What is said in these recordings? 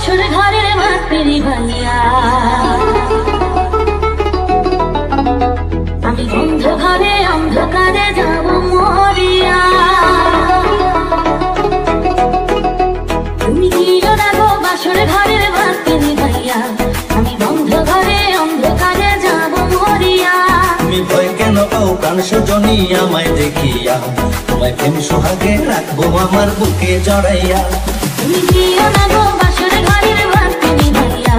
বাসর ঘরের মাস্তেরি ভাইয়া, আমি বন্ধ ঘরে অন্ধকারে যাব মরিয়া। তুমি দিও না গো বাসর ঘরের মাস্তেরি ভাইয়া, আমি বন্ধ ঘরে অন্ধকারে যাব মরিয়া। তুমি ভয় কেন পাও প্রাণ সজনী আমায় দেখিয়া, তোমায় প্রেম সোহাগে রাখবো আমার বুকে জড়াইয়া। তুমি দিও না গো বাসর ঘরের মাস্তেরি ভাইয়া,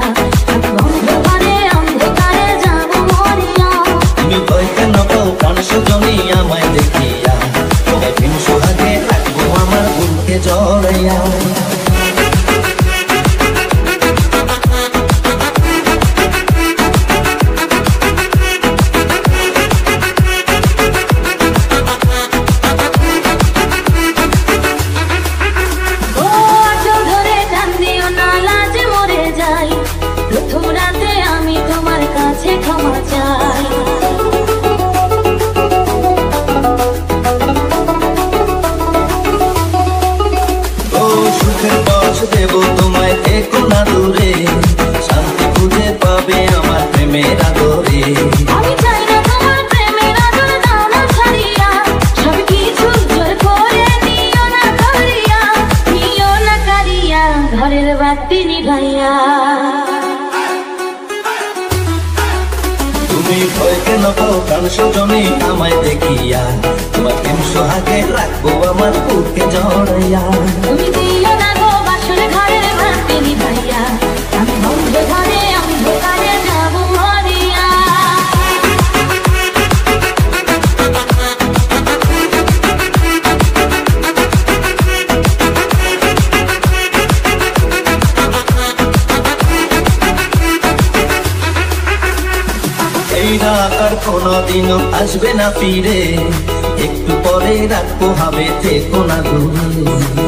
আমি বন্ধ ঘরে অন্ধকারে যাব মরিয়া। তুমি ভয় কেন পাও প্রাণ সজনী আমায় দেখিয়া, তোমায় প্রেম সোহাগে রাখবো আমার বুকে জড়াইয়া। প্রথম রাতে আমি তোমার কাছে ক্ষমা চাই, ও সুখের পথ দেব তোমায়, থেকো না দূরে, শান্তি খুঁজে পাবে আমার প্রেমের আদরে। আমি চাই না তোমার প্রেমের আদর দাও না ছাড়িয়া, সব কিছু জোর করে নিও না কারিয়া, নিও না কারিয়া ঘরের বাতি নিভাইয়া। তুমি ভয় কেন পাও প্রাণ সজনী আমায় দেখিয়া, তোমার প্রেম সোহাগে রাখবো আমার বুকে জড়াইয়া। তুমি দিও না গো বাসর ঘরের বাতি নিভাইয়া, আমি বন্ধ ঘরে অন্ধকারে যাব মরিয়া। এই রাত আর কোনদিনও আসবে না ফিরে, একটু পরে রাখবো হবে থেকো না দূরে।